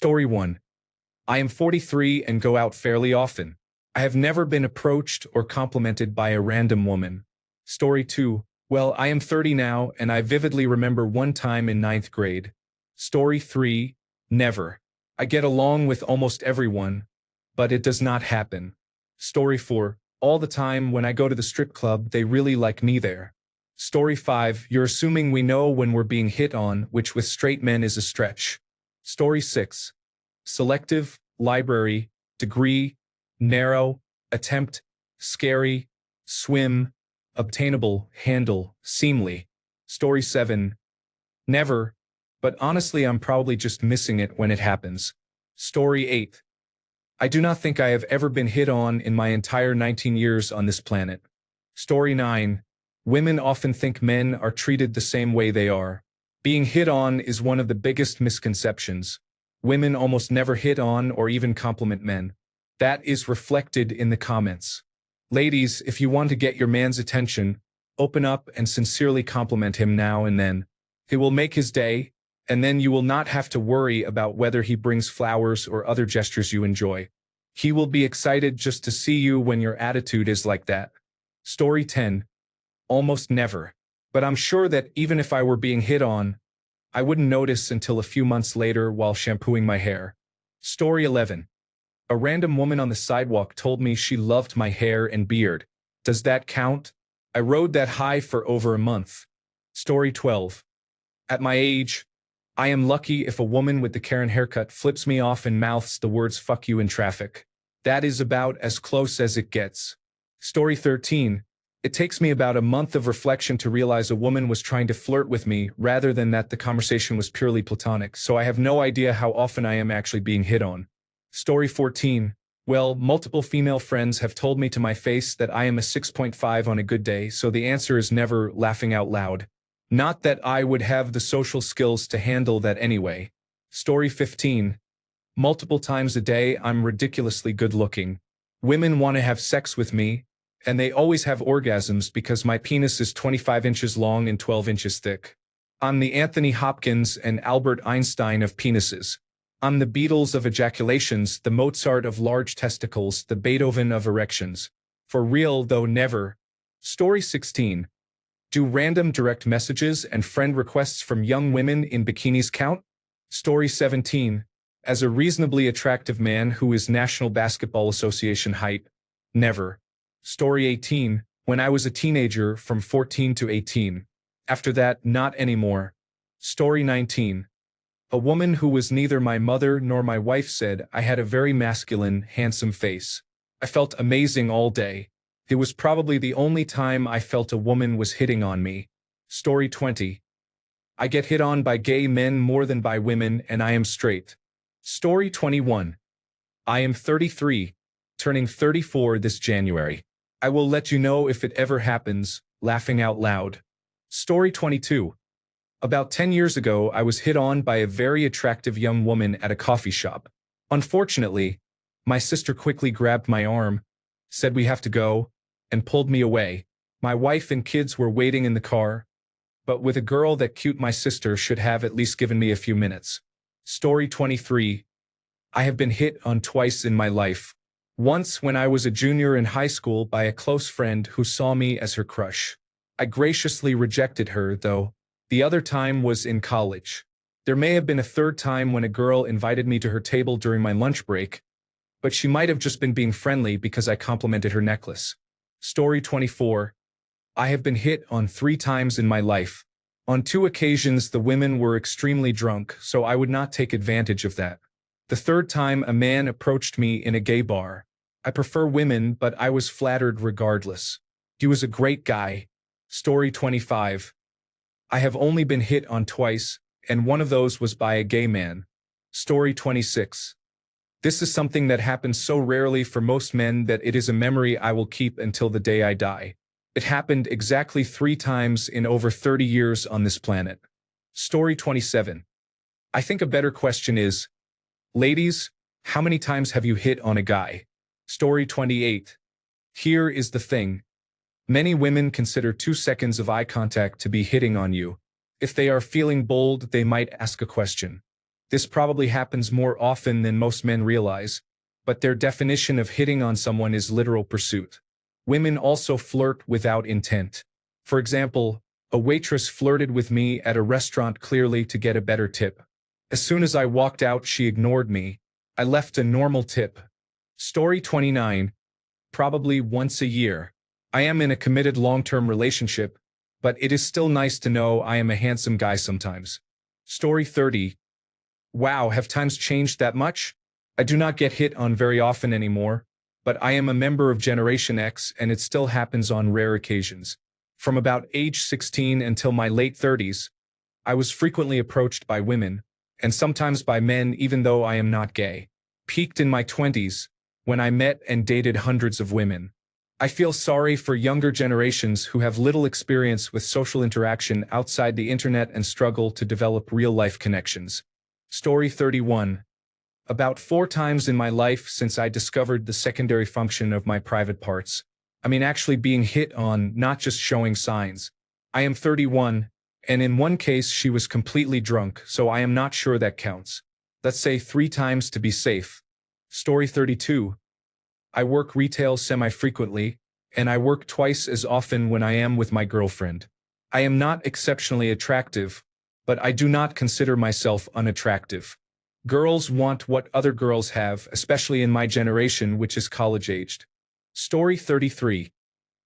Story 1. I am 43 and go out fairly often. I have never been approached or complimented by a random woman. Story 2. Well, I am 30 now, and I vividly remember one time in ninth grade. Story 3. Never. I get along with almost everyone, but it does not happen. Story 4. All the time when I go to the strip club, they really like me there. Story 5. You're assuming we know when we're being hit on, which with straight men is a stretch. Story 6. Selective, library, degree, narrow, attempt, scary, swim, obtainable, handle, seemly. Story 7. Never, but honestly I'm probably just missing it when it happens. Story 8. I do not think I have ever been hit on in my entire 19 years on this planet. Story 9. Women often think men are treated the same way they are. Being hit on is one of the biggest misconceptions. Women almost never hit on or even compliment men. That is reflected in the comments. Ladies, if you want to get your man's attention, open up and sincerely compliment him now and then. It will make his day, and then you will not have to worry about whether he brings flowers or other gestures you enjoy. He will be excited just to see you when your attitude is like that. Story 10. Almost never. But I'm sure that even if I were being hit on, I wouldn't notice until a few months later while shampooing my hair. Story 11. A random woman on the sidewalk told me she loved my hair and beard. Does that count? I rode that high for over a month. Story 12. At my age, I am lucky if a woman with the Karen haircut flips me off and mouths the words "fuck you" in traffic. That is about as close as it gets. Story 13. It takes me about a month of reflection to realize a woman was trying to flirt with me rather than that the conversation was purely platonic, so I have no idea how often I am actually being hit on. Story 14. Well, multiple female friends have told me to my face that I am a 6.5 on a good day, so the answer is never, laughing out loud. Not that I would have the social skills to handle that anyway. Story 15. Multiple times a day I'm ridiculously good looking. Women want to have sex with me, and they always have orgasms because my penis is 25 inches long and 12 inches thick. I'm the Anthony Hopkins and Albert Einstein of penises. I'm the Beatles of ejaculations, the Mozart of large testicles, the Beethoven of erections. For real, though, never. Story 16. Do random direct messages and friend requests from young women in bikinis count? Story 17. As a reasonably attractive man who is National Basketball Association height, never. Story 18. When I was a teenager from 14 to 18. After that, not anymore. Story 19. A woman who was neither my mother nor my wife said I had a very masculine, handsome face. I felt amazing all day. It was probably the only time I felt a woman was hitting on me. Story 20. I get hit on by gay men more than by women, and I am straight. Story 21. I am 33, turning 34 this January. I will let you know if it ever happens, laughing out loud. Story 22. About 10 years ago, I was hit on by a very attractive young woman at a coffee shop. Unfortunately, my sister quickly grabbed my arm, said we have to go, and pulled me away. My wife and kids were waiting in the car, but with a girl that cute, my sister should have at least given me a few minutes. Story 23. I have been hit on twice in my life. Once when I was a junior in high school by a close friend who saw me as her crush. I graciously rejected her, though. The other time was in college. There may have been a third time when a girl invited me to her table during my lunch break, but she might have just been being friendly because I complimented her necklace. Story 24. I have been hit on 3 times in my life. On 2 occasions the women were extremely drunk, so I would not take advantage of that. The third time a man approached me in a gay bar. I prefer women, but I was flattered regardless. He was a great guy. Story 25. I have only been hit on twice, and one of those was by a gay man. Story 26. This is something that happens so rarely for most men that it is a memory I will keep until the day I die. It happened exactly 3 times in over 30 years on this planet. Story 27. I think a better question is, ladies, how many times have you hit on a guy? Story 28. Here is the thing. Many women consider 2 seconds of eye contact to be hitting on you. If they are feeling bold, they might ask a question. This probably happens more often than most men realize, but their definition of hitting on someone is literal pursuit. Women also flirt without intent. For example, a waitress flirted with me at a restaurant clearly to get a better tip. As soon as I walked out, she ignored me. I left a normal tip. Story 29. Probably once a year. I am in a committed long-term relationship, but it is still nice to know I am a handsome guy sometimes. Story 30. Wow, have times changed that much? I do not get hit on very often anymore, but I am a member of Generation X and it still happens on rare occasions. From about age 16 until my late 30s, I was frequently approached by women, and sometimes by men even though I am not gay. Peaked in my 20s, when I met and dated hundreds of women. I feel sorry for younger generations who have little experience with social interaction outside the internet and struggle to develop real-life connections. Story 31. About 4 times in my life since I discovered the secondary function of my private parts. I mean actually being hit on, not just showing signs. I am 31, and in one case she was completely drunk, so I am not sure that counts. Let's say 3 times to be safe. Story 32. I work retail semi-frequently, and I work twice as often when I am with my girlfriend. I am not exceptionally attractive, but I do not consider myself unattractive. Girls want what other girls have, especially in my generation, which is college-aged. Story 33.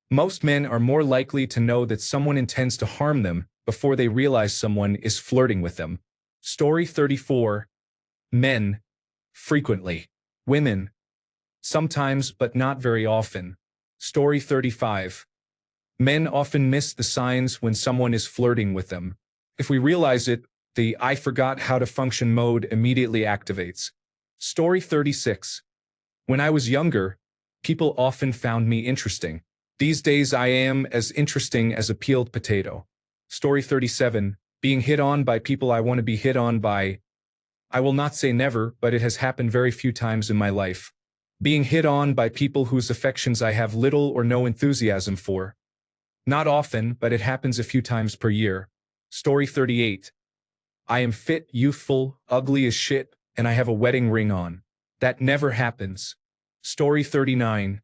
Most men are more likely to know that someone intends to harm them before they realize someone is flirting with them. Story 34. Men. Frequently. Women. Sometimes, but not very often. Story 35. Men often miss the signs when someone is flirting with them. If we realize it, the "I forgot how to function" mode immediately activates. Story 36. When I was younger, people often found me interesting. These days I am as interesting as a peeled potato. Story 37. Being hit on by people I want to be hit on by. I will not say never, but it has happened very few times in my life. Being hit on by people whose affections I have little or no enthusiasm for. Not often, but it happens a few times per year. Story 38. I am fit, youthful, ugly as shit, and I have a wedding ring on. That never happens. Story 39.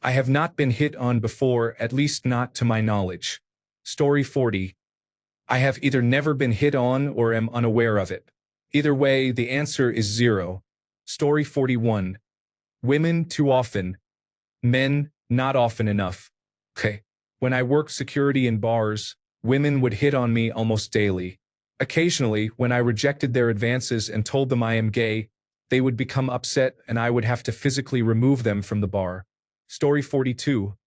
I have not been hit on before, at least not to my knowledge. Story 40. I have either never been hit on or am unaware of it. Either way, the answer is 0. Story 41. Women too often. Men not often enough. Okay. When I worked security in bars, women would hit on me almost daily. Occasionally, when I rejected their advances and told them I am gay, they would become upset and I would have to physically remove them from the bar. Story 42.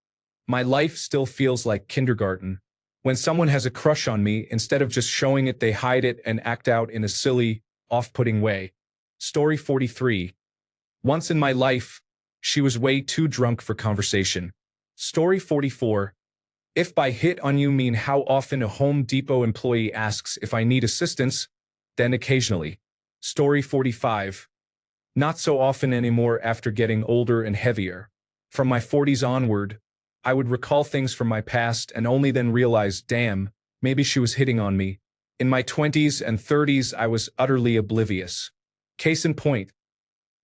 My life still feels like kindergarten. When someone has a crush on me, instead of just showing it, they hide it and act out in a silly, off-putting way. Story 43. Once in my life, she was way too drunk for conversation. Story 44. If by hit on you mean how often a Home Depot employee asks if I need assistance, then occasionally. Story 45. Not so often anymore after getting older and heavier. From my 40s onward, I would recall things from my past and only then realize, damn, maybe she was hitting on me. In my 20s and 30s, I was utterly oblivious. Case in point,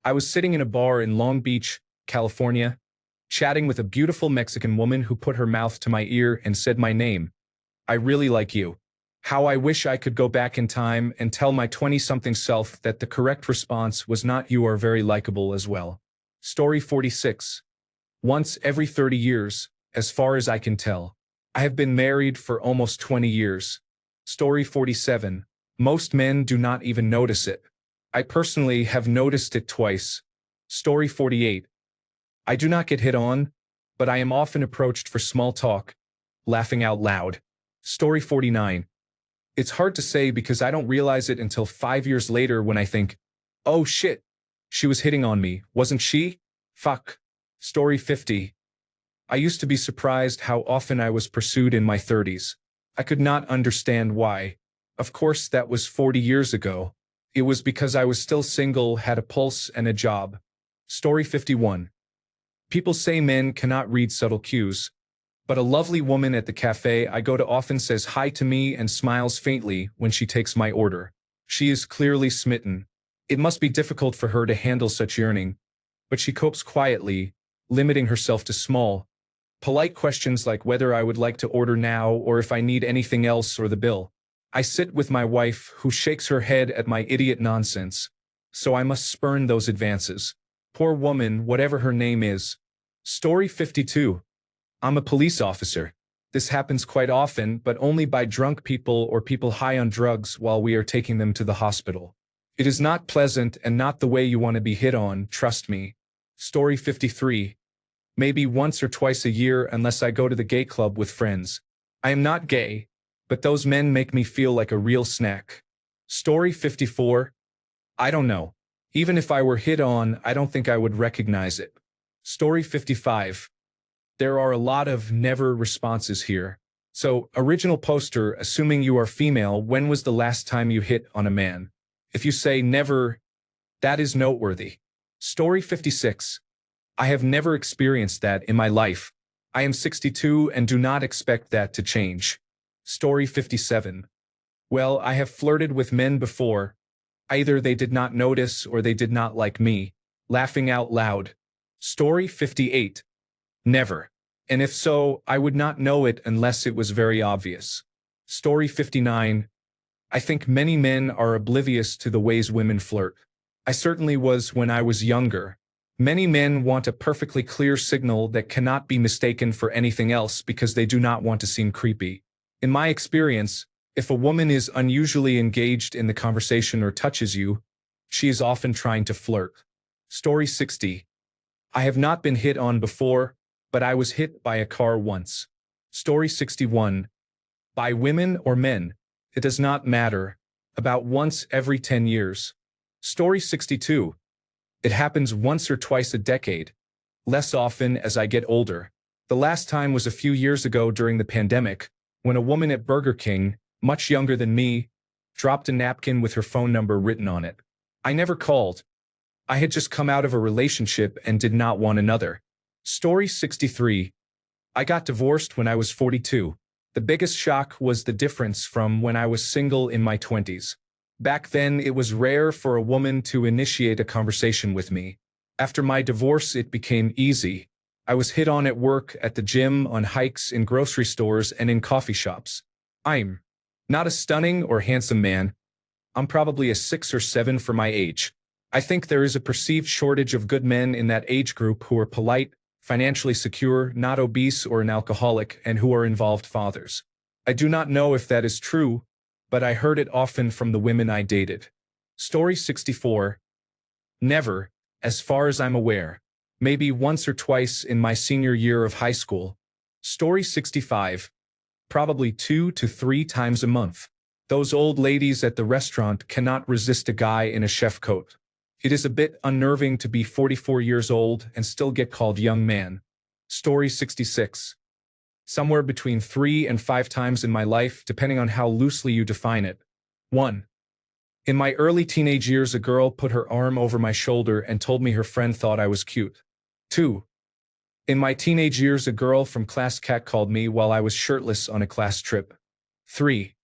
I was sitting in a bar in Long Beach, California, chatting with a beautiful Mexican woman who put her mouth to my ear and said my name. I really like you. How I wish I could go back in time and tell my 20-something self that the correct response was not "you are very likable" as well. Story 46. Once every 30 years, as far as I can tell. I have been married for almost 20 years. Story 47. Most men do not even notice it. I personally have noticed it twice. Story 48. I do not get hit on, but I am often approached for small talk, laughing out loud. Story 49. It's hard to say because I don't realize it until 5 years later when I think, oh shit, she was hitting on me, wasn't she? Fuck. Story 50. I used to be surprised how often I was pursued in my 30s. I could not understand why. Of course, that was 40 years ago. It was because I was still single, had a pulse and a job. Story 51. People say men cannot read subtle cues, but a lovely woman at the cafe I go to often says hi to me and smiles faintly when she takes my order. She is clearly smitten. It must be difficult for her to handle such yearning, but she copes quietly, limiting herself to small, polite questions like whether I would like to order now or if I need anything else or the bill. I sit with my wife, who shakes her head at my idiot nonsense, so I must spurn those advances. Poor woman, whatever her name is. Story 52. I'm a police officer. This happens quite often, but only by drunk people or people high on drugs while we are taking them to the hospital. It is not pleasant and not the way you want to be hit on, trust me. Story 53. Maybe once or twice a year unless I go to the gay club with friends. I am not gay, but those men make me feel like a real snack. Story 54. I don't know. Even if I were hit on, I don't think I would recognize it. Story 55. There are a lot of never responses here. So, original poster, assuming you are female, when was the last time you hit on a man? If you say never, that is noteworthy. Story 56. I have never experienced that in my life. I am 62 and do not expect that to change. Story 57. Well, I have flirted with men before. Either they did not notice or they did not like me. Laughing out loud. Story 58. Never. And if so, I would not know it unless it was very obvious. Story 59. I think many men are oblivious to the ways women flirt. I certainly was when I was younger. Many men want a perfectly clear signal that cannot be mistaken for anything else because they do not want to seem creepy. In my experience, if a woman is unusually engaged in the conversation or touches you, she is often trying to flirt. Story 60. I have not been hit on before, but I was hit by a car once. Story 61. By women or men, it does not matter. About once every 10 years. Story 62. It happens once or twice a decade, less often as I get older. The last time was a few years ago during the pandemic, when a woman at Burger King, much younger than me, dropped a napkin with her phone number written on it. I never called. I had just come out of a relationship and did not want another. Story 63. I got divorced when I was 42. The biggest shock was the difference from when I was single in my 20s. Back then, it was rare for a woman to initiate a conversation with me. After my divorce, it became easy. I was hit on at work, at the gym, on hikes, in grocery stores, and in coffee shops. I'm not a stunning or handsome man. I'm probably a 6 or 7 for my age. I think there is a perceived shortage of good men in that age group who are polite, financially secure, not obese or an alcoholic, and who are involved fathers. I do not know if that is true, but I heard it often from the women I dated. Story 64. Never, as far as I'm aware. Maybe once or twice in my senior year of high school. Story 65. Probably 2 to 3 times a month. Those old ladies at the restaurant cannot resist a guy in a chef coat. It is a bit unnerving to be 44 years old and still get called young man. Story 66. Somewhere between 3 and 5 times in my life, depending on how loosely you define it. 1. In my early teenage years, a girl put her arm over my shoulder and told me her friend thought I was cute. 2. In my teenage years, a girl from class catcalled me while I was shirtless on a class trip. 3.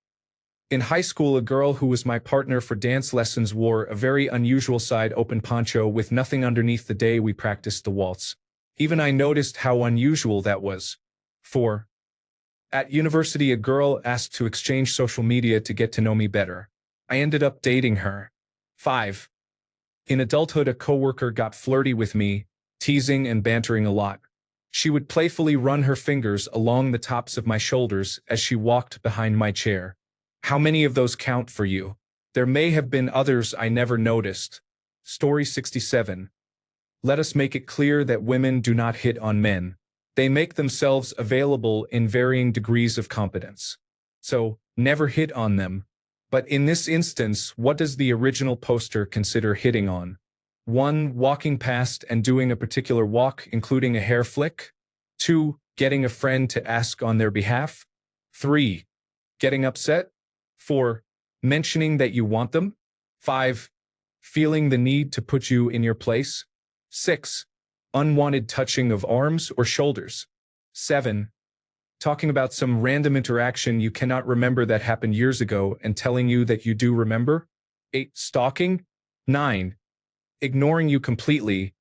In high school, a girl who was my partner for dance lessons wore a very unusual side-open poncho with nothing underneath the day we practiced the waltz. Even I noticed how unusual that was. 4. At university, a girl asked to exchange social media to get to know me better. I ended up dating her. 5. In adulthood, a coworker got flirty with me, teasing and bantering a lot. She would playfully run her fingers along the tops of my shoulders as she walked behind my chair. How many of those count for you? There may have been others I never noticed. Story 67. Let us make it clear that women do not hit on men. They make themselves available in varying degrees of competence. So, never hit on them. But in this instance, what does the original poster consider hitting on? 1. Walking past and doing a particular walk, including a hair flick. 2. Getting a friend to ask on their behalf. 3. Getting upset. 4. Mentioning that you want them. 5. Feeling the need to put you in your place. 6. Unwanted touching of arms or shoulders. 7. Talking about some random interaction you cannot remember that happened years ago and telling you that you do remember. 8. Stalking. 9. Ignoring you completely,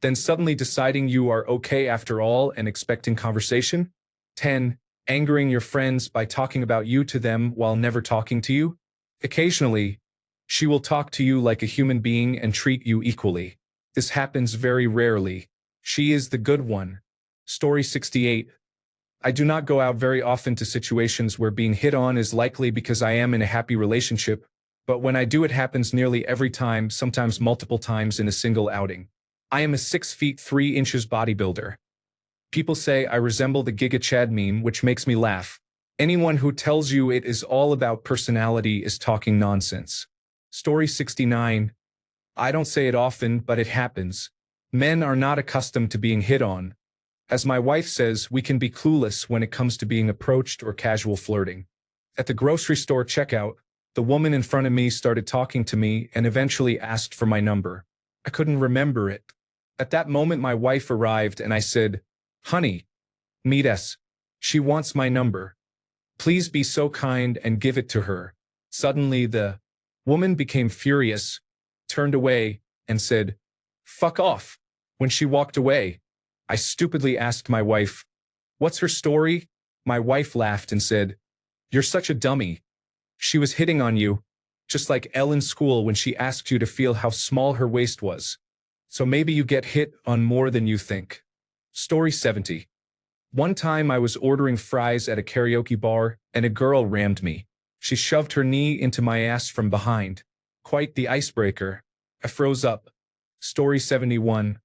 then suddenly deciding you are okay after all and expecting conversation. 10. Angering your friends by talking about you to them while never talking to you. Occasionally, she will talk to you like a human being and treat you equally. This happens very rarely. She is the good one. Story 68. I do not go out very often to situations where being hit on is likely because I am in a happy relationship, but when I do it happens nearly every time, sometimes multiple times in a single outing. I am a 6 feet 3 inches bodybuilder. People say I resemble the Giga Chad meme, which makes me laugh. Anyone who tells you it is all about personality is talking nonsense. Story 69. I don't say it often, but it happens. Men are not accustomed to being hit on. As my wife says, we can be clueless when it comes to being approached or casual flirting. At the grocery store checkout, the woman in front of me started talking to me and eventually asked for my number. I couldn't remember it. At that moment my wife arrived and I said, "Honey, meet us. She wants my number. Please be so kind and give it to her." Suddenly the woman became furious, turned away, and said, "Fuck off." When she walked away, I stupidly asked my wife, "What's her story?" My wife laughed and said, "You're such a dummy. She was hitting on you, just like Elle in school when she asked you to feel how small her waist was. So maybe you get hit on more than you think." Story 70. One time I was ordering fries at a karaoke bar and a girl rammed me. She shoved her knee into my ass from behind. Quite the icebreaker. I froze up. Story 71.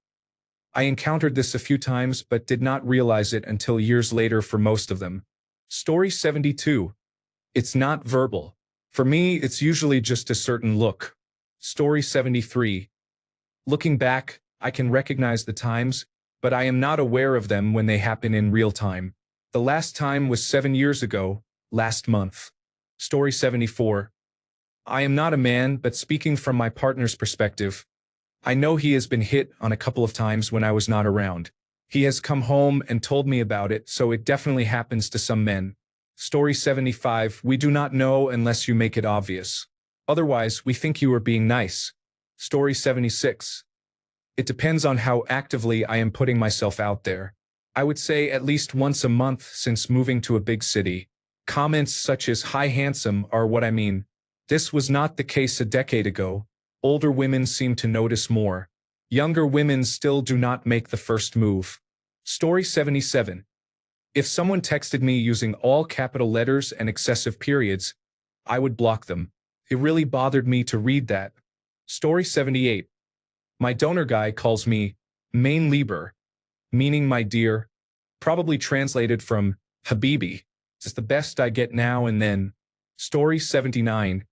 I encountered this a few times but did not realize it until years later for most of them. Story 72. It's not verbal. For me, it's usually just a certain look. Story 73. Looking back, I can recognize the times, but I am not aware of them when they happen in real time. The last time was 7 years ago, last month. Story 74. I am not a man, but speaking from my partner's perspective, I know he has been hit on a couple of times when I was not around. He has come home and told me about it, so it definitely happens to some men. Story 75. We do not know unless you make it obvious. Otherwise, we think you are being nice. Story 76. It depends on how actively I am putting myself out there. I would say at least once a month since moving to a big city. Comments such as "Hi handsome" are what I mean. This was not the case a decade ago. Older women seem to notice more. Younger women still do not make the first move. Story 77. If someone texted me using all capital letters and excessive periods, I would block them. It really bothered me to read that. Story 78. My donor guy calls me mein Lieber, meaning my dear, probably translated from Habibi. It's the best I get now and then. Story 79.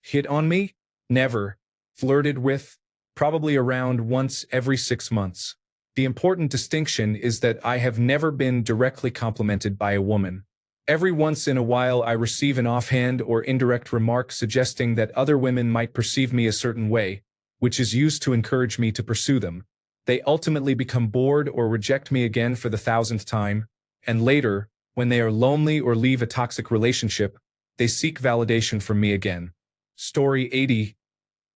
Hit on me? Never. Flirted with? Probably around once every 6 months. The important distinction is that I have never been directly complimented by a woman. Every once in a while I receive an offhand or indirect remark suggesting that other women might perceive me a certain way, which is used to encourage me to pursue them. They ultimately become bored or reject me again for the 1,000th time, and later, when they are lonely or leave a toxic relationship, they seek validation from me again. Story 80.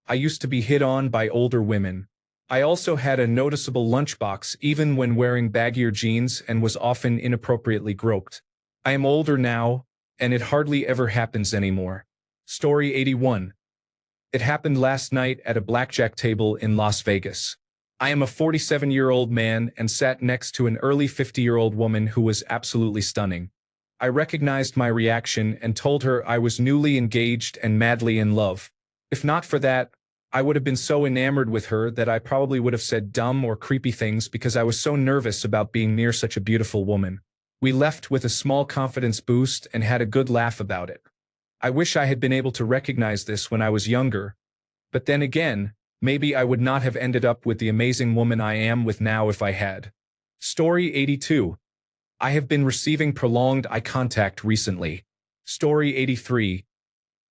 I used to be hit on by older women. I also had a noticeable lunchbox even when wearing baggier jeans and was often inappropriately groped. I am older now, and it hardly ever happens anymore. Story 81. It happened last night at a blackjack table in Las Vegas. I am a 47-year-old man and sat next to an early 50-year-old woman who was absolutely stunning. I recognized my reaction and told her I was newly engaged and madly in love. If not for that, I would have been so enamored with her that I probably would have said dumb or creepy things because I was so nervous about being near such a beautiful woman. We left with a small confidence boost and had a good laugh about it. I wish I had been able to recognize this when I was younger, but then again, maybe I would not have ended up with the amazing woman I am with now if I had. Story 82. I have been receiving prolonged eye contact recently. Story 83.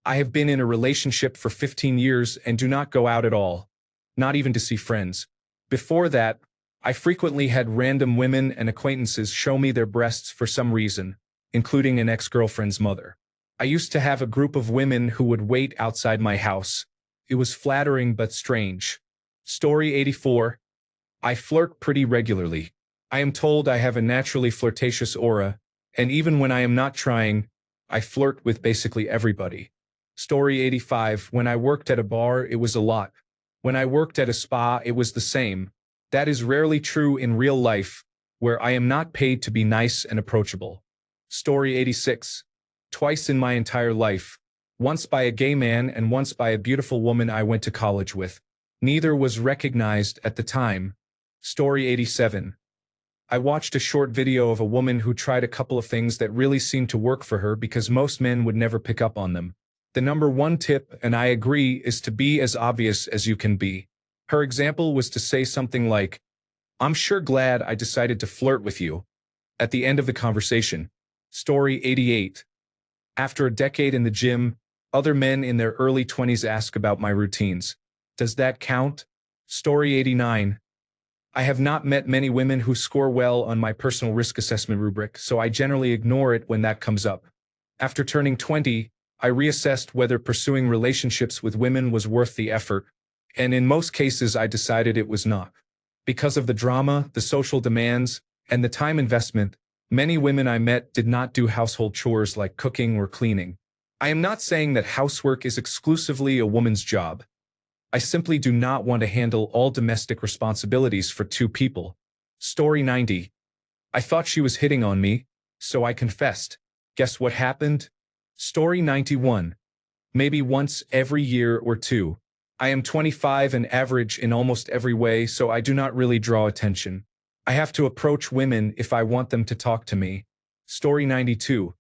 I have been in a relationship for 15 years and do not go out at all, not even to see friends. Before that, I frequently had random women and acquaintances show me their breasts for some reason, including an ex-girlfriend's mother. I used to have a group of women who would wait outside my house. It was flattering but strange. Story 84. I flirt pretty regularly. I am told I have a naturally flirtatious aura, and even when I am not trying, I flirt with basically everybody. Story 85. When I worked at a bar, it was a lot. When I worked at a spa, it was the same. That is rarely true in real life, where I am not paid to be nice and approachable. Story 86. Twice in my entire life. Once by a gay man and once by a beautiful woman I went to college with. Neither was recognized at the time. Story 87. I watched a short video of a woman who tried a couple of things that really seemed to work for her because most men would never pick up on them. The number one tip, and I agree, is to be as obvious as you can be. Her example was to say something like, "I'm sure glad I decided to flirt with you," at the end of the conversation. Story 88. After a decade in the gym, other men in their early 20s ask about my routines. Does that count? Story 89. I have not met many women who score well on my personal risk assessment rubric, so I generally ignore it when that comes up. After turning 20, I reassessed whether pursuing relationships with women was worth the effort, and in most cases I decided it was not. Because of the drama, the social demands, and the time investment, many women I met did not do household chores like cooking or cleaning. I am not saying that housework is exclusively a woman's job. I simply do not want to handle all domestic responsibilities for two people. Story 90. I thought she was hitting on me, so I confessed. Guess what happened? Story 91. Maybe once every year or two. I am 25 and average in almost every way, so I do not really draw attention. I have to approach women if I want them to talk to me. Story 92.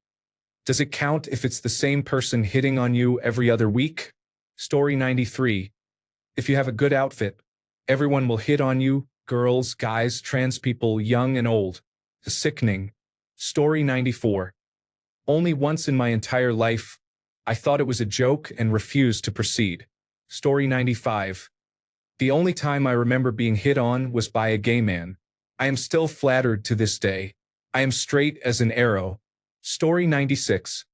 Does it count if it's the same person hitting on you every other week? Story 93. If you have a good outfit, everyone will hit on you, girls, guys, trans people, young and old. Sickening. Story 94. Only once in my entire life, I thought it was a joke and refused to proceed. Story 95. The only time I remember being hit on was by a gay man. I am still flattered to this day. I am straight as an arrow. Story 96.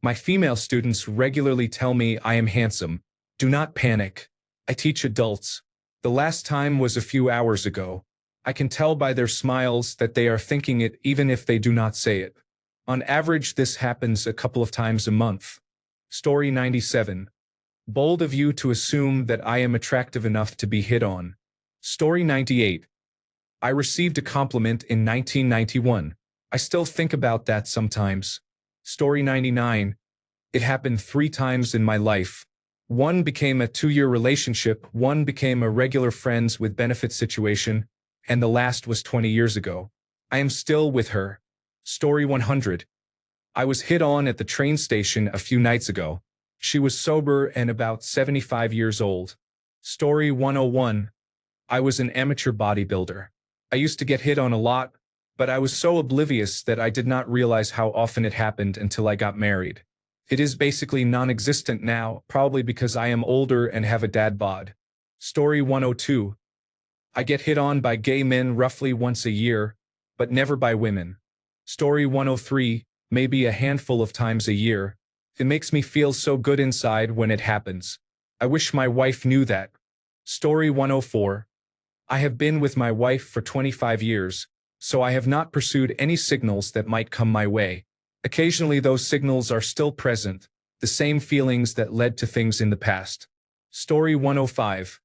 My female students regularly tell me I am handsome. Do not panic. I teach adults. The last time was a few hours ago. I can tell by their smiles that they are thinking it even if they do not say it. On average, this happens a couple of times a month. Story 97. Bold of you to assume that I am attractive enough to be hit on. Story 98. I received a compliment in 1991. I still think about that sometimes. Story 99. It happened 3 times in my life. One became a 2-year relationship, one became a regular friends with benefits situation, and the last was 20 years ago. I am still with her. Story 100. I was hit on at the train station a few nights ago. She was sober and about 75 years old. Story 101. I was an amateur bodybuilder. I used to get hit on a lot, but I was so oblivious that I did not realize how often it happened until I got married. It is basically non-existent now, probably because I am older and have a dad bod. Story 102. I get hit on by gay men roughly once a year, but never by women. Story 103. Maybe a handful of times a year. It makes me feel so good inside when it happens. I wish my wife knew that. Story 104. I have been with my wife for 25 years, so I have not pursued any signals that might come my way. Occasionally those signals are still present, the same feelings that led to things in the past. Story 105.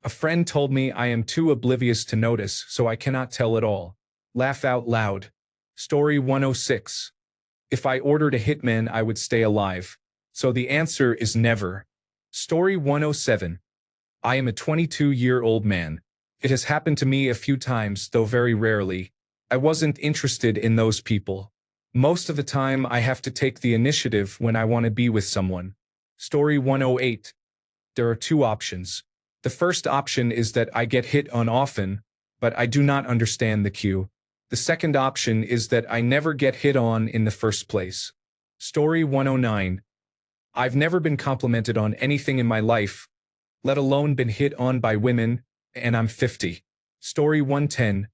A friend told me I am too oblivious to notice, so I cannot tell at all. Laugh out loud. Story 106. If I ordered a hitman, I would stay alive. So the answer is never. Story 107. I am a 22-year-old man. It has happened to me a few times, though very rarely. I wasn't interested in those people. Most of the time, I have to take the initiative when I want to be with someone. Story 108. There are 2 options. The first option is that I get hit on often, but I do not understand the cue. The second option is that I never get hit on in the first place. Story 109. I've never been complimented on anything in my life, let alone been hit on by women, and I'm 50. Story 110.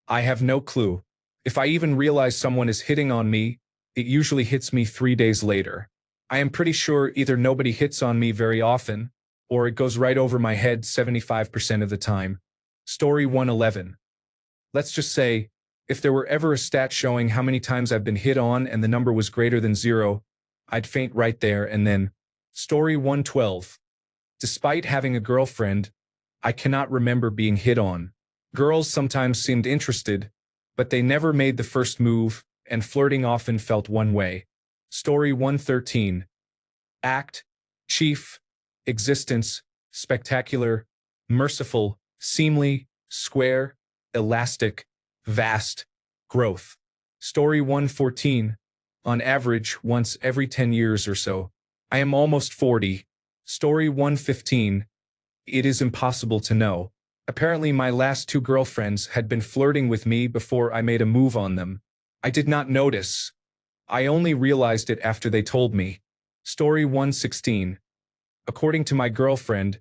I have no clue. If I even realize someone is hitting on me, it usually hits me 3 days later. I am pretty sure either nobody hits on me very often, or it goes right over my head 75% of the time. Story 111. Let's just say, if there were ever a stat showing how many times I've been hit on and the number was greater than 0, I'd faint right there and then. Story 112. Despite having a girlfriend, I cannot remember being hit on. Girls sometimes seemed interested, but they never made the first move, and flirting often felt one way. Story 113. Act, chief, existence, spectacular, merciful, seemly, square, elastic, vast, growth. Story 114. On average, once every 10 years or so. I am almost 40. Story 115. It is impossible to know. Apparently my last 2 girlfriends had been flirting with me before I made a move on them. I did not notice. I only realized it after they told me. Story 116. According to my girlfriend,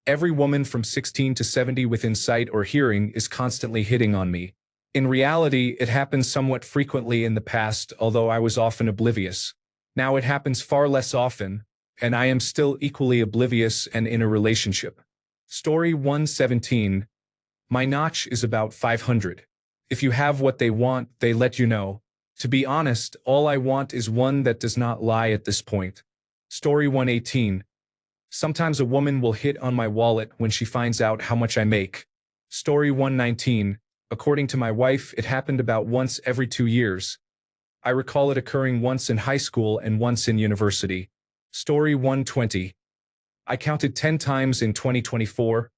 every woman from 16 to 70 within sight or hearing is constantly hitting on me. In reality, it happened somewhat frequently in the past, although I was often oblivious. Now it happens far less often, and I am still equally oblivious and in a relationship. Story 117. My notch is about 500. If you have what they want, they let you know. To be honest, all I want is one that does not lie at this point. Story 118. Sometimes a woman will hit on my wallet when she finds out how much I make. Story 119. According to my wife, it happened about once every 2 years. I recall it occurring once in high school and once in university. Story 120. I counted 10 times in 2024,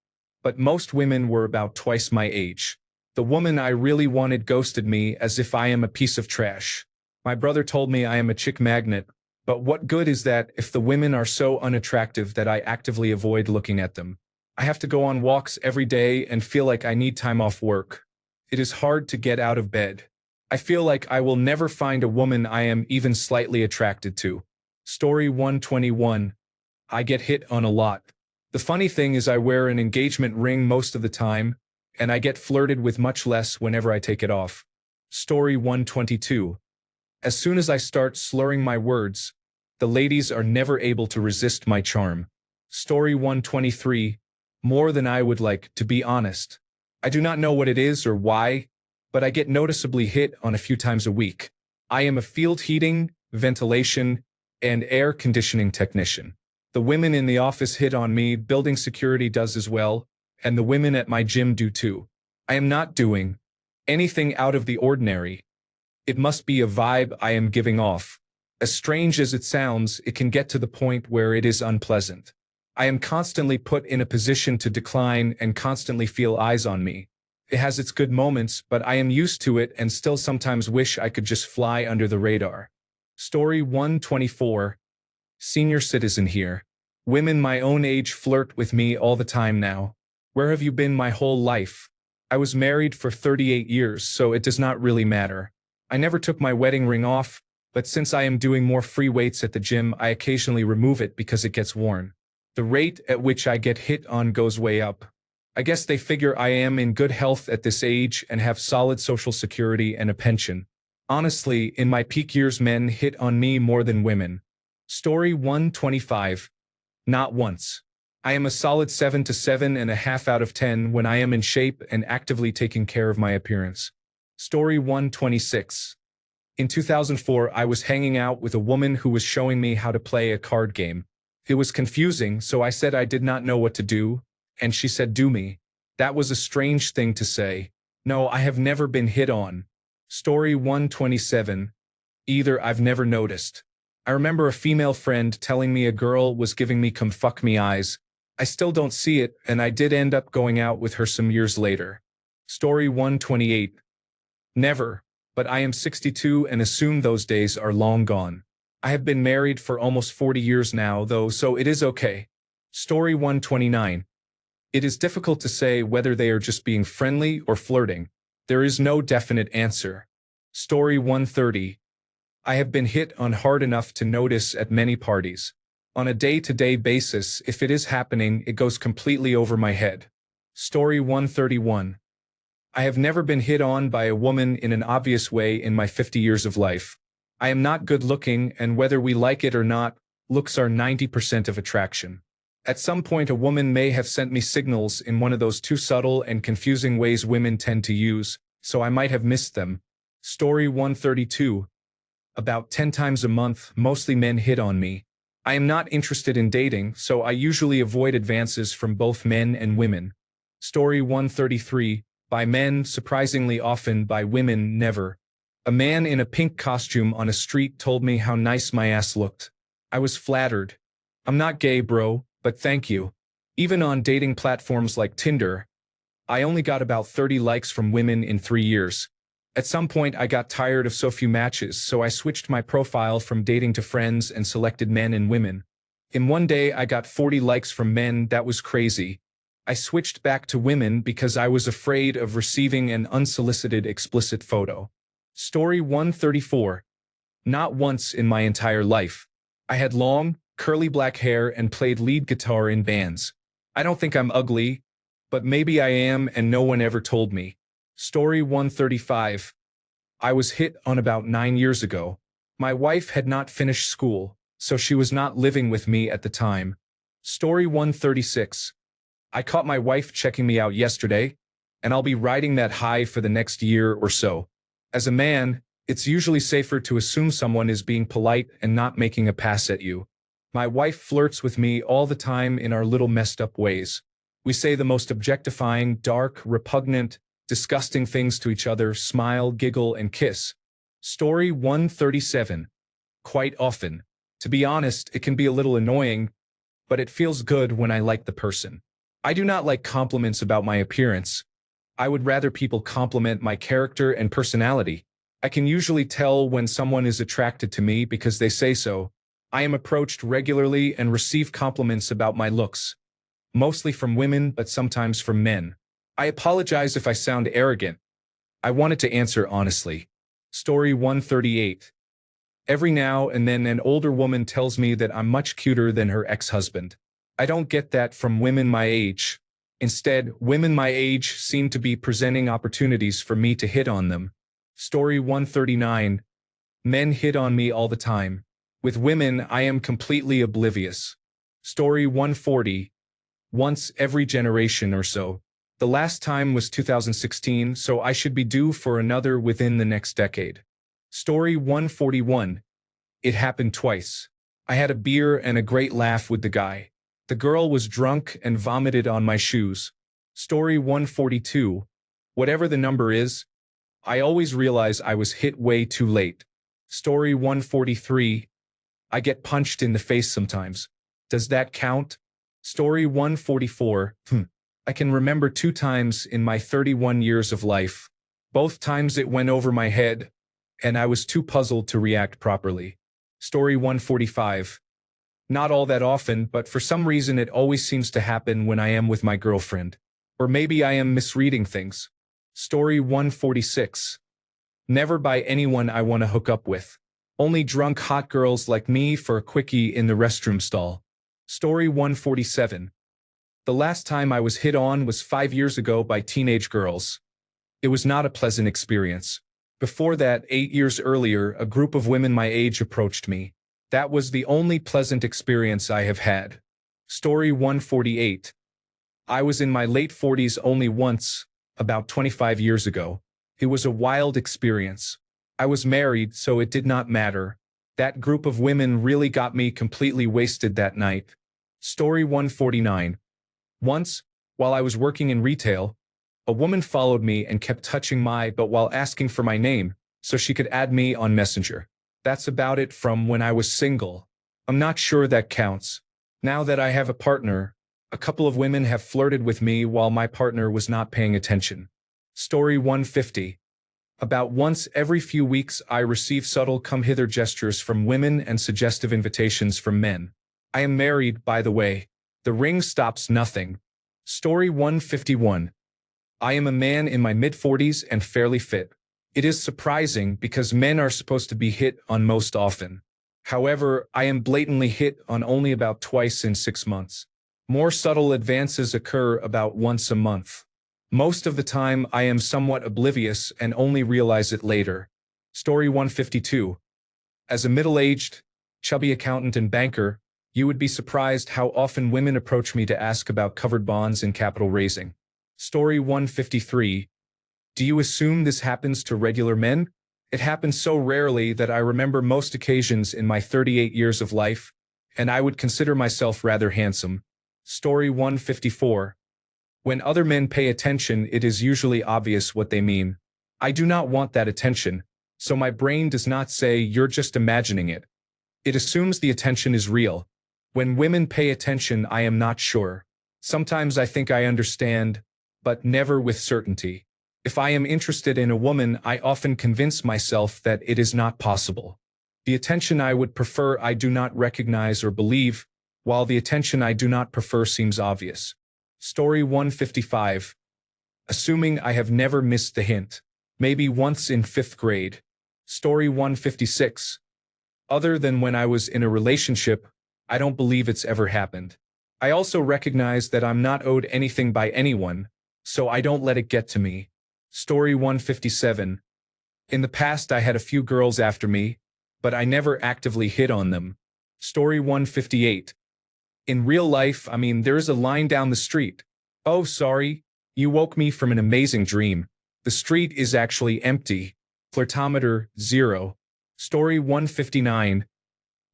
but most women were about twice my age. The woman I really wanted ghosted me as if I am a piece of trash. My brother told me I am a chick magnet, but what good is that if the women are so unattractive that I actively avoid looking at them? I have to go on walks every day and feel like I need time off work. It is hard to get out of bed. I feel like I will never find a woman I am even slightly attracted to. Story 121. I get hit on a lot. The funny thing is I wear an engagement ring most of the time, and I get flirted with much less whenever I take it off. Story 122. As soon as I start slurring my words, the ladies are never able to resist my charm. Story 123. More than I would like, to be honest. I do not know what it is or why, but I get noticeably hit on a few times a week. I am a field heating, ventilation, and air conditioning technician. The women in the office hit on me, building security does as well, and the women at my gym do too. I am not doing anything out of the ordinary. It must be a vibe I am giving off. As strange as it sounds, it can get to the point where it is unpleasant. I am constantly put in a position to decline and constantly feel eyes on me. It has its good moments, but I am used to it and still sometimes wish I could just fly under the radar. Story 124. Senior citizen here. Women my own age flirt with me all the time now. Where have you been my whole life? I was married for 38 years, so it does not really matter. I never took my wedding ring off, but since I am doing more free weights at the gym, I occasionally remove it because it gets worn. The rate at which I get hit on goes way up. I guess they figure I am in good health at this age and have solid social security and a pension. Honestly, in my peak years, men hit on me more than women. Story 125. Not once. I am a solid 7 to 7.5 out of 10 when I am in shape and actively taking care of my appearance. Story 126. In 2004, I was hanging out with a woman who was showing me how to play a card game. It was confusing, so I said I did not know what to do, and she said do me. That was a strange thing to say. No, I have never been hit on. Story 127. Either I've never noticed. I remember a female friend telling me a girl was giving me come fuck me eyes. I still don't see it, and I did end up going out with her some years later. Story 128. Never, but I am 62 and assume those days are long gone. I have been married for almost 40 years now, though, so it is okay. Story 129. It is difficult to say whether they are just being friendly or flirting. There is no definite answer. Story 130. I have been hit on hard enough to notice at many parties. On a day-to-day basis, if it is happening, it goes completely over my head. Story 131. I have never been hit on by a woman in an obvious way in my 50 years of life. I am not good looking, and whether we like it or not, looks are 90% of attraction. At some point, a woman may have sent me signals in one of those too subtle and confusing ways women tend to use, so I might have missed them. Story 132. About 10 times a month, mostly men hit on me. I am not interested in dating, so I usually avoid advances from both men and women. Story 133. By men, surprisingly often, by women, never. A man in a pink costume on a street told me how nice my ass looked. I was flattered. I'm not gay, bro, but thank you. Even on dating platforms like Tinder, I only got about 30 likes from women in 3 years. At some point, I got tired of so few matches, so I switched my profile from dating to friends and selected men and women. In one day, I got 40 likes from men. That was crazy. I switched back to women because I was afraid of receiving an unsolicited explicit photo. Story 134. Not once in my entire life. I had long, curly black hair and played lead guitar in bands. I don't think I'm ugly, but maybe I am and no one ever told me. Story 135. I was hit on about 9 years ago. My wife had not finished school, so she was not living with me at the time. Story 136. I caught my wife checking me out yesterday, and I'll be riding that high for the next year or so. As a man, it's usually safer to assume someone is being polite and not making a pass at you. My wife flirts with me all the time in our little messed up ways. We say the most objectifying, dark, repugnant, disgusting things to each other, smile, giggle, and kiss. Story 137. Quite often. To be honest, it can be a little annoying, but it feels good when I like the person. I do not like compliments about my appearance. I would rather people compliment my character and personality. I can usually tell when someone is attracted to me because they say so. I am approached regularly and receive compliments about my looks. Mostly from women, but sometimes from men. I apologize if I sound arrogant. I wanted to answer honestly. Story 138. Every now and then an older woman tells me that I'm much cuter than her ex-husband. I don't get that from women my age. Instead, women my age seem to be presenting opportunities for me to hit on them. Story 139. Men hit on me all the time. With women, I am completely oblivious. Story 140. Once every generation or so. The last time was 2016, so I should be due for another within the next decade. Story 141. It happened twice. I had a beer and a great laugh with the guy. The girl was drunk and vomited on my shoes. Story 142. Whatever the number is, I always realize I was hit way too late. Story 143. I get punched in the face sometimes. Does that count? Story 144. I can remember 2 times in my 31 years of life. Both times it went over my head, and I was too puzzled to react properly. Story 145. Not all that often, but for some reason it always seems to happen when I am with my girlfriend. Or maybe I am misreading things. Story 146. Never by anyone I want to hook up with. Only drunk hot girls like me for a quickie in the restroom stall. Story 147. The last time I was hit on was 5 years ago by teenage girls. It was not a pleasant experience. Before that, 8 years earlier, a group of women my age approached me. That was the only pleasant experience I have had. Story 148. I was in my late 40s only once, about 25 years ago. It was a wild experience. I was married, so it did not matter. That group of women really got me completely wasted that night. Story 149. Once, while I was working in retail, a woman followed me and kept touching my butt while asking for my name, so she could add me on Messenger. That's about it from when I was single. I'm not sure that counts. Now that I have a partner, a couple of women have flirted with me while my partner was not paying attention. Story 150. About once every few weeks I receive subtle come-hither gestures from women and suggestive invitations from men. I am married, by the way. The ring stops nothing. Story 151. I am a man in my mid-40s and fairly fit. It is surprising because men are supposed to be hit on most often. However, I am blatantly hit on only about twice in 6 months. More subtle advances occur about once a month. Most of the time, I am somewhat oblivious and only realize it later. Story 152. As a middle-aged, chubby accountant and banker, You would be surprised how often women approach me to ask about covered bonds and capital raising. Story 153. Do you assume this happens to regular men? It happens so rarely that I remember most occasions in my 38 years of life, and I would consider myself rather handsome. Story 154. When other men pay attention, it is usually obvious what they mean. I do not want that attention, so my brain does not say you're just imagining it. It assumes the attention is real. When women pay attention, I am not sure. Sometimes I think I understand, but never with certainty. If I am interested in a woman, I often convince myself that it is not possible. The attention I would prefer I do not recognize or believe, while the attention I do not prefer seems obvious. Story 155. Assuming I have never missed the hint. Maybe once in 5th grade. Story 156. Other than when I was in a relationship, I don't believe it's ever happened. I also recognize that I'm not owed anything by anyone, so I don't let it get to me. Story 157. In the past I had a few girls after me, but I never actively hit on them. Story 158. In real life, there's a line down the street. Oh, sorry, you woke me from an amazing dream. The street is actually empty. Flirtometer 0. Story 159.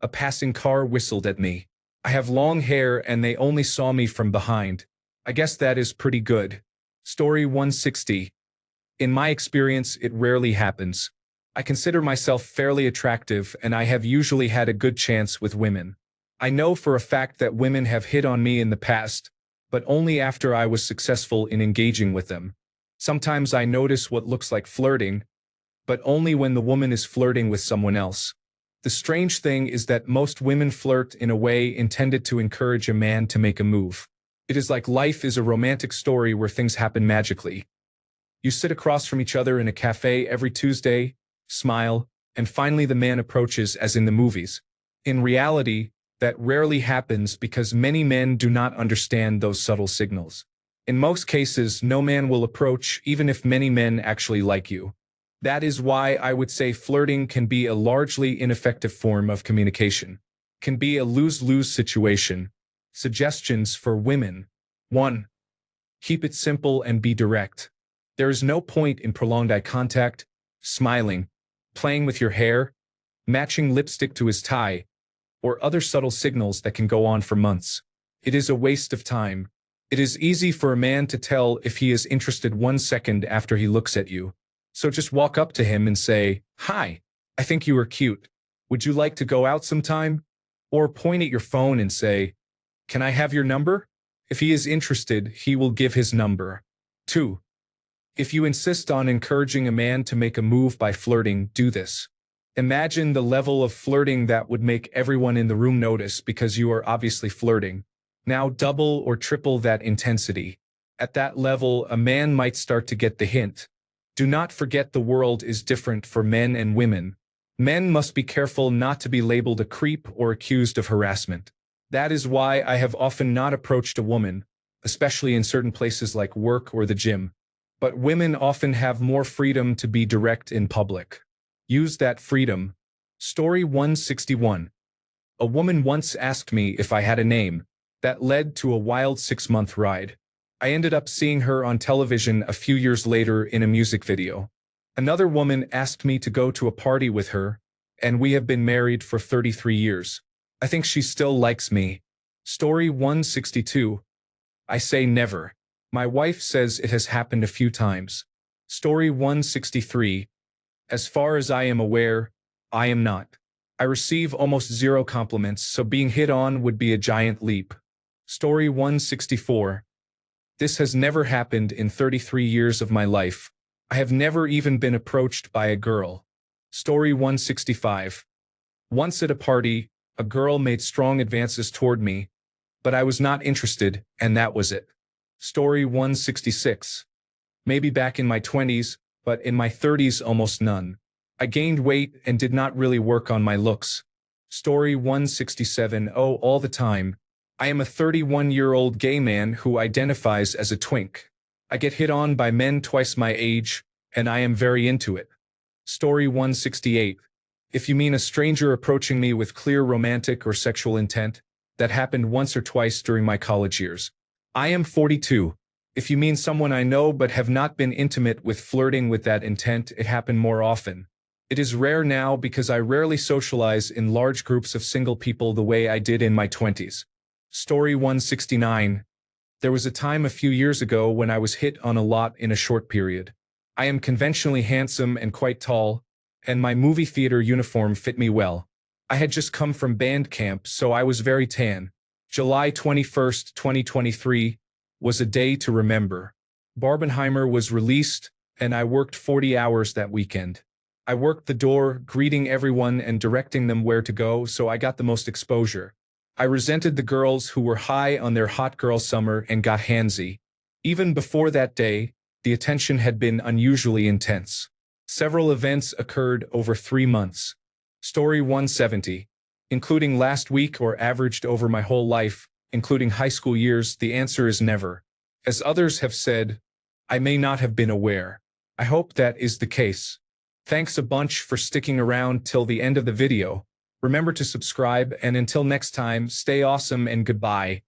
A passing car whistled at me. I have long hair and they only saw me from behind. I guess that is pretty good. Story 160. In my experience, it rarely happens. I consider myself fairly attractive and I have usually had a good chance with women. I know for a fact that women have hit on me in the past, but only after I was successful in engaging with them. Sometimes I notice what looks like flirting, but only when the woman is flirting with someone else. The strange thing is that most women flirt in a way intended to encourage a man to make a move. It is like life is a romantic story where things happen magically. You sit across from each other in a cafe every Tuesday, smile, and finally the man approaches as in the movies. In reality, that rarely happens because many men do not understand those subtle signals. In most cases, no man will approach even if many men actually like you. That is why I would say flirting can be a largely ineffective form of communication. Can be a lose-lose situation. Suggestions for women. 1. Keep it simple and be direct. There is no point in prolonged eye contact, smiling, playing with your hair, matching lipstick to his tie, or other subtle signals that can go on for months. It is a waste of time. It is easy for a man to tell if he is interested 1 second after he looks at you. So just walk up to him and say, "Hi, I think you are cute. Would you like to go out sometime?" Or point at your phone and say, "Can I have your number?" If he is interested, he will give his number. 2. If you insist on encouraging a man to make a move by flirting, do this. Imagine the level of flirting that would make everyone in the room notice because you are obviously flirting. Now double or triple that intensity. At that level, a man might start to get the hint. Do not forget the world is different for men and women. Men must be careful not to be labeled a creep or accused of harassment. That is why I have often not approached a woman, especially in certain places like work or the gym. But women often have more freedom to be direct in public. Use that freedom. Story 161. A woman once asked me if I had a name. That led to a wild 6-month ride. I ended up seeing her on television a few years later in a music video. Another woman asked me to go to a party with her, and we have been married for 33 years. I think she still likes me. Story 162. I say never. My wife says it has happened a few times. Story 163. As far as I am aware, I am not. I receive almost 0 compliments, so being hit on would be a giant leap. Story 164. This has never happened in 33 years of my life. I have never even been approached by a girl. Story 165. Once at a party, a girl made strong advances toward me, but I was not interested, and that was it. Story 166. Maybe back in my 20s, but in my 30s almost none. I gained weight and did not really work on my looks. Story 167. Oh, all the time. I am a 31-year-old gay man who identifies as a twink. I get hit on by men twice my age, and I am very into it. Story 168. If you mean a stranger approaching me with clear romantic or sexual intent, That happened once or twice during my college years. I am 42. If you mean someone I know but have not been intimate with flirting with that intent, it happened more often. It is rare now because I rarely socialize in large groups of single people the way I did in my 20s. Story 169. There was a time a few years ago when I was hit on a lot in a short period. I am conventionally handsome and quite tall, and my movie theater uniform fit me well. I had just come from band camp, so I was very tan. July 21st, 2023, was a day to remember. Barbenheimer was released, and I worked 40 hours that weekend. I worked the door, greeting everyone and directing them where to go, so I got the most exposure. I resented the girls who were high on their hot girl summer and got handsy. Even before that day, the attention had been unusually intense. Several events occurred over 3 months. Story 170. Including last week or averaged over my whole life, including high school years, the answer is never. As others have said, I may not have been aware. I hope that is the case. Thanks a bunch for sticking around till the end of the video. Remember to subscribe, and until next time, stay awesome and goodbye.